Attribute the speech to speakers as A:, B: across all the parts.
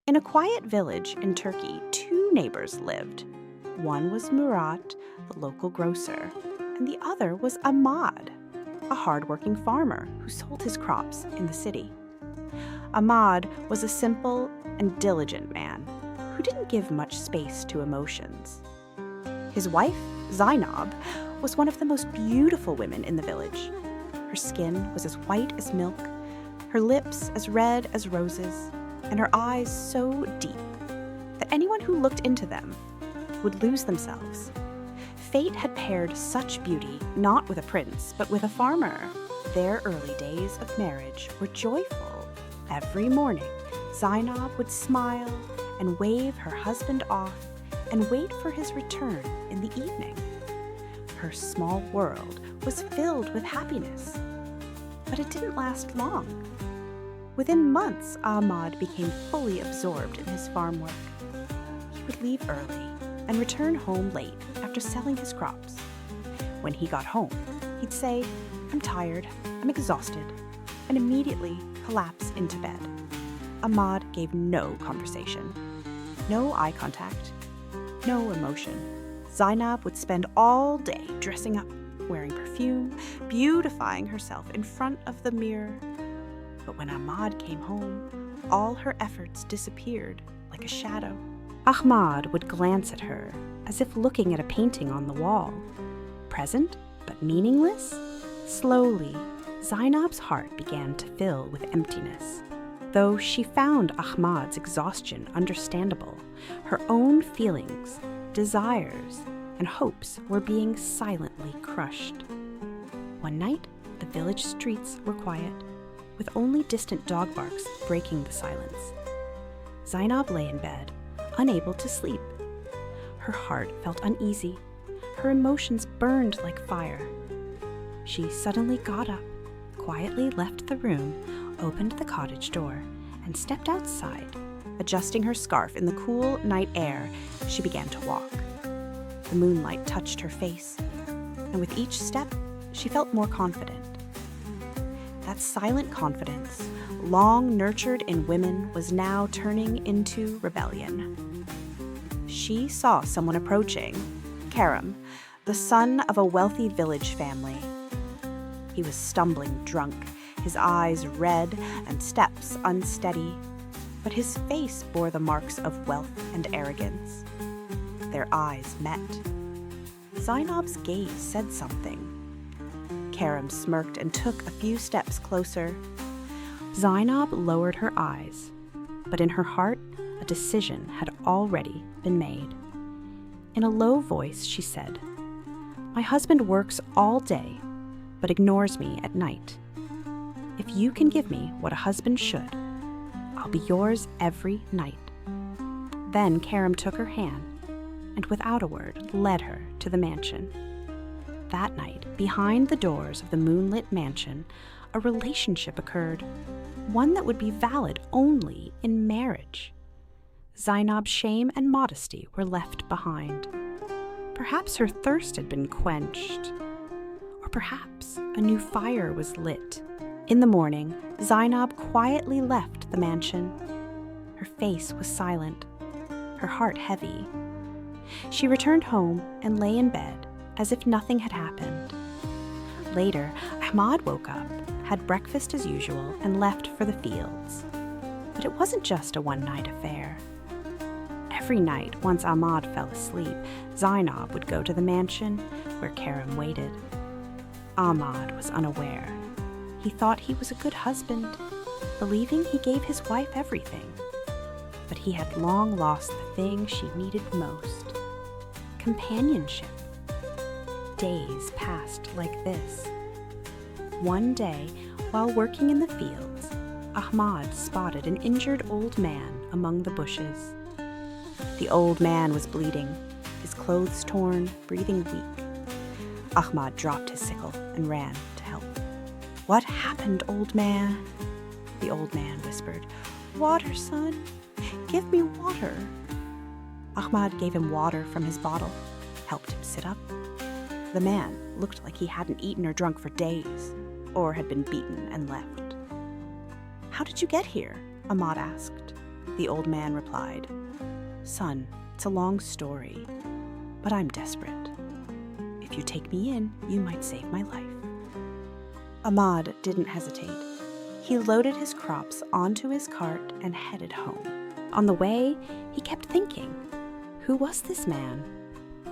A: In a quiet village in Turkey, two neighbors lived. One was Murat, the local grocer, and the other was Ahmad, a hard-working farmer who sold his crops in the city. Ahmad was a simple and diligent man who didn't give much space to emotions. His wife, Zainab, was one of the most beautiful women in the village. Her skin was as white as milk, her lips as red as roses, and her eyes so deep that anyone who looked into them would lose themselves. Fate had paired such beauty not with a prince, but with a farmer. Their early days of marriage were joyful. Every morning, Zainab would smile and wave her husband off and wait for his return in the evening. Her small world was filled with happiness. But it didn't last long. Within months, Ahmad became fully absorbed in his farm work. He would leave early and return home late after selling his crops. When he got home, he'd say, "I'm tired, I'm exhausted," and immediately collapse into bed. Ahmad gave no conversation, no eye contact, no emotion. Zainab would spend all day dressing up, wearing perfume, beautifying herself in front of the mirror. But when Ahmad came home, all her efforts disappeared like a shadow. Ahmad would glance at her as if looking at a painting on the wall. Present, but meaningless? Slowly, Zainab's heart began to fill with emptiness. Though she found Ahmad's exhaustion understandable, her own feelings, desires, and hopes were being silently crushed. One night, the village streets were quiet, with only distant dog barks breaking the silence. Zainab lay in bed, unable to sleep. Her heart felt uneasy. Her emotions burned like fire. She suddenly got up, quietly left the room, opened the cottage door, and stepped outside. Adjusting her scarf in the cool night air, she began to walk. The moonlight touched her face, and with each step, she felt more confident. That silent confidence, long nurtured in women, was now turning into rebellion. She saw someone approaching, Karam, the son of a wealthy village family. He was stumbling drunk, his eyes red and steps unsteady, but his face bore the marks of wealth and arrogance. Their eyes met. Zainab's gaze said something. Karam smirked and took a few steps closer. Zainab lowered her eyes, but in her heart, a decision had already been made. In a low voice, she said, "My husband works all day, but ignores me at night. If you can give me what a husband should, I'll be yours every night." Then Karam took her hand and without a word led her to the mansion. That night, behind the doors of the moonlit mansion, a relationship occurred, one that would be valid only in marriage. Zainab's shame and modesty were left behind. Perhaps her thirst had been quenched, or perhaps a new fire was lit. In the morning, Zainab quietly left the mansion. Her face was silent, her heart heavy. She returned home and lay in bed as if nothing had happened. Later, Ahmad woke up, had breakfast as usual, and left for the fields. But it wasn't just a one-night affair. Every night, once Ahmad fell asleep, Zainab would go to the mansion where Karam waited. Ahmad was unaware. He thought he was a good husband, believing he gave his wife everything. But he had long lost the thing she needed most: companionship. Days passed like this. One day, while working in the fields, Ahmad spotted an injured old man among the bushes. The old man was bleeding, his clothes torn, breathing weak. Ahmad dropped his sickle and ran to help. "What happened, old man?" The old man whispered. "Water, son. Give me water." Ahmad gave him water from his bottle, helped him sit up. The man looked like he hadn't eaten or drunk for days, or had been beaten and left. "How did you get here?" Ahmad asked. the old man replied. "Son, it's a long story, but I'm desperate. If you take me in, you might save my life." Ahmad didn't hesitate. He loaded his crops onto his cart and headed home. On the way, he kept thinking, who was this man?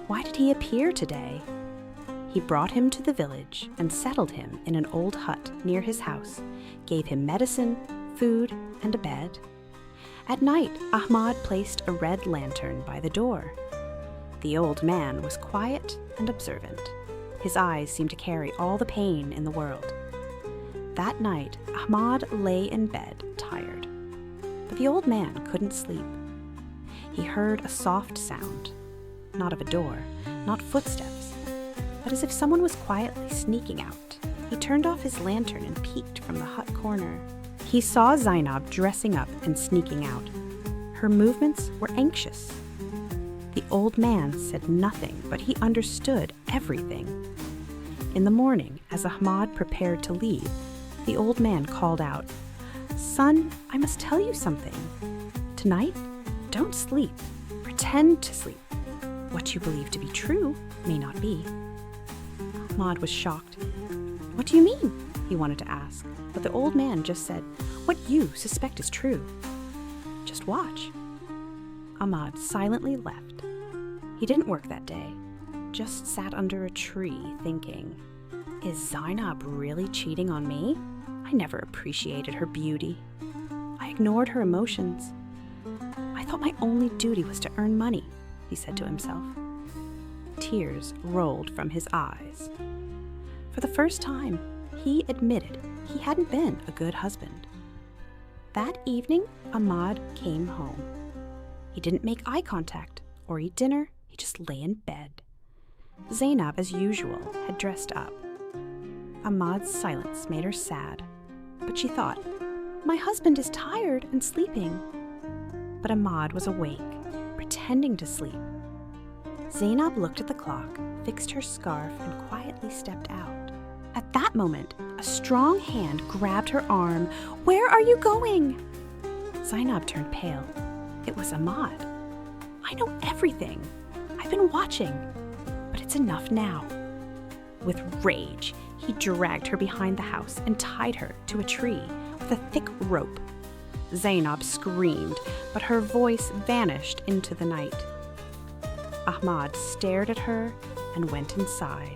A: Why did he appear today? He brought him to the village and settled him in an old hut near his house, gave him medicine, food, and a bed. At night, Ahmad placed a red lantern by the door. The old man was quiet and observant. His eyes seemed to carry all the pain in the world. That night, Ahmad lay in bed, tired. But the old man couldn't sleep. He heard a soft sound, not of a door, not footsteps, but as if someone was quietly sneaking out. He turned off his lantern and peeked from the hut corner. He saw Zainab dressing up and sneaking out. Her movements were anxious. The old man said nothing, but he understood everything. In the morning, as Ahmad prepared to leave, the old man called out, "Son, I must tell you something. Tonight, don't sleep. Pretend to sleep. What you believe to be true may not be." Ahmad was shocked. "What do you mean?" he wanted to ask, but the old man just said, "What you suspect is true. Just watch." Ahmad silently left. He didn't work that day, just sat under a tree thinking, is Zainab really cheating on me? I never appreciated her beauty. I ignored her emotions. I thought my only duty was to earn money, he said to himself. Tears rolled from his eyes. For the first time, he admitted he hadn't been a good husband. That evening, Ahmad came home. He didn't make eye contact or eat dinner, he just lay in bed. Zainab, as usual, had dressed up. Ahmad's silence made her sad, but she thought, my husband is tired and sleeping. But Ahmad was awake, pretending to sleep. Zainab looked at the clock, fixed her scarf, and quietly stepped out. At that moment, a strong hand grabbed her arm. "Where are you going?" Zainab turned pale. It was Ahmad. "I know everything. I've been watching, but it's enough now." With rage, he dragged her behind the house and tied her to a tree with a thick rope. Zainab screamed, but her voice vanished into the night. Ahmad stared at her and went inside.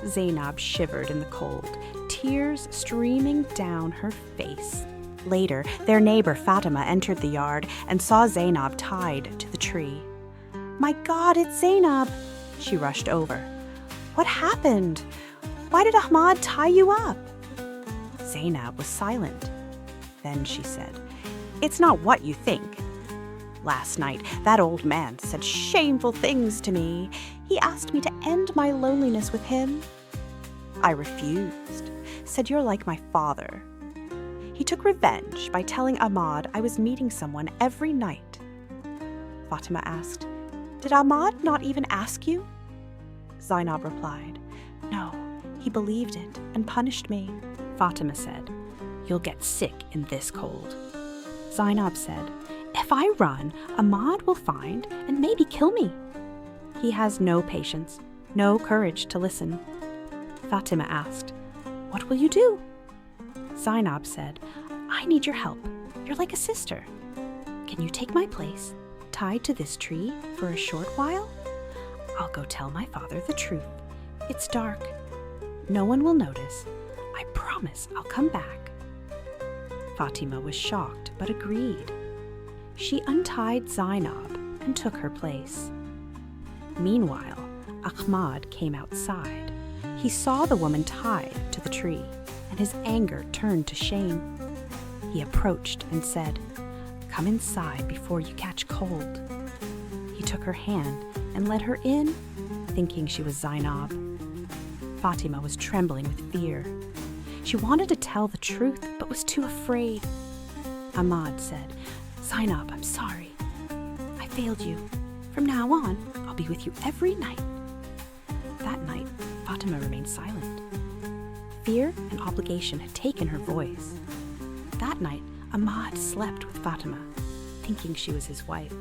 A: Zainab shivered in the cold, tears streaming down her face. Later, their neighbor Fatima entered the yard and saw Zainab tied to the tree. "My God, it's Zainab!" She rushed over. "What happened? Why did Ahmad tie you up?" Zainab was silent. Then she said, "It's not what you think. Last night, that old man said shameful things to me. He asked me to end my loneliness with him. I refused, said you're like my father. He took revenge by telling Ahmad I was meeting someone every night." Fatima asked, "Did Ahmad not even ask you?" Zainab replied, "No, he believed it and punished me." Fatima said, "You'll get sick in this cold." Zainab said, "If I run, Ahmad will find and maybe kill me." He has no patience, no courage to listen. Fatima asked, "What will you do?" Zainab said, "I need your help. You're like a sister. Can you take my place, tied to this tree for a short while? I'll go tell my father the truth. It's dark. No one will notice. I promise I'll come back." Fatima was shocked but agreed. She untied Zainab and took her place. Meanwhile, Ahmad came outside. He saw the woman tied to the tree, and his anger turned to shame. He approached and said, "Come inside before you catch cold." He took her hand and led her in, thinking she was Zainab. Fatima was trembling with fear. She wanted to tell the truth, but was too afraid. Ahmad said, "Zainab, I'm sorry. I failed you. From now on, I'll be with you every night." That night, Fatima remained silent. Fear and obligation had taken her voice. That night, Ahmad slept with Fatima, thinking she was his wife.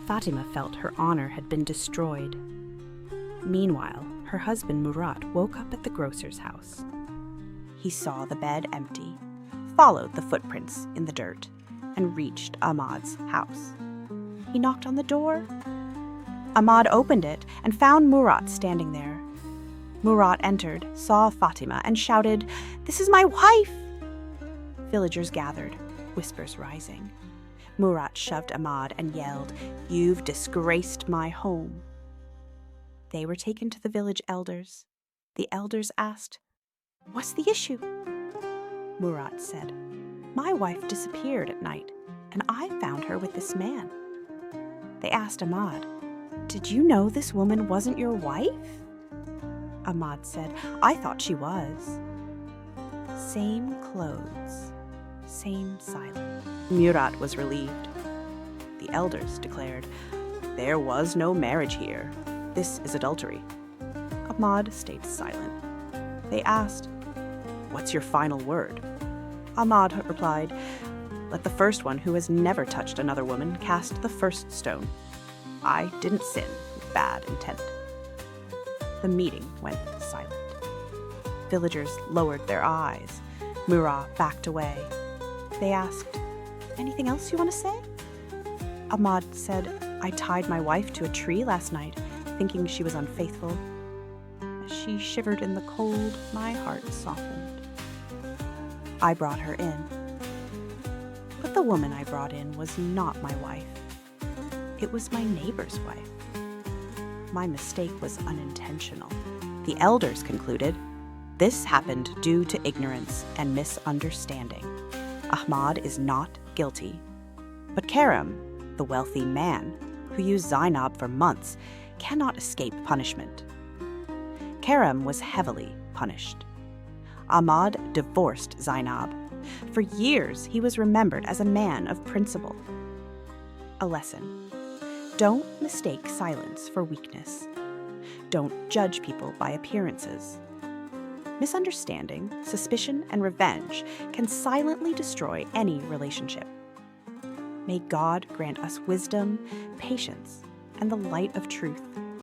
A: Fatima felt her honor had been destroyed. Meanwhile, her husband Murat woke up at the grocer's house. He saw the bed empty, followed the footprints in the dirt, and reached Ahmad's house. He knocked on the door. Ahmad opened it and found Murat standing there. Murat entered, saw Fatima, and shouted, "This is my wife!" Villagers gathered, whispers rising. Murat shoved Ahmad and yelled, "You've disgraced my home." They were taken to the village elders. The elders asked, "What's the issue?" Murat said, "My wife disappeared at night, and I found her with this man." They asked Ahmad, "Did you know this woman wasn't your wife?" Ahmad said, "I thought she was." Same clothes, same silence. Murat was relieved. The elders declared, "There was no marriage here. This is adultery." Ahmad stayed silent. They asked, "What's your final word?" Ahmad replied, "Let the first one who has never touched another woman cast the first stone. I didn't sin with bad intent." The meeting went silent. Villagers lowered their eyes. Murat backed away. They asked, "Anything else you want to say?" Ahmad said, "I tied my wife to a tree last night, thinking she was unfaithful. As she shivered in the cold, my heart softened. I brought her in. But the woman I brought in was not my wife. It was my neighbor's wife. My mistake was unintentional." The elders concluded, "This happened due to ignorance and misunderstanding. Ahmad is not guilty. But Kerem, the wealthy man who used Zainab for months, cannot escape punishment." Kerem was heavily punished. Ahmad divorced Zainab. For years, he was remembered as a man of principle. A lesson: don't mistake silence for weakness. Don't judge people by appearances. Misunderstanding, suspicion, and revenge can silently destroy any relationship. May God grant us wisdom, patience, and the light of truth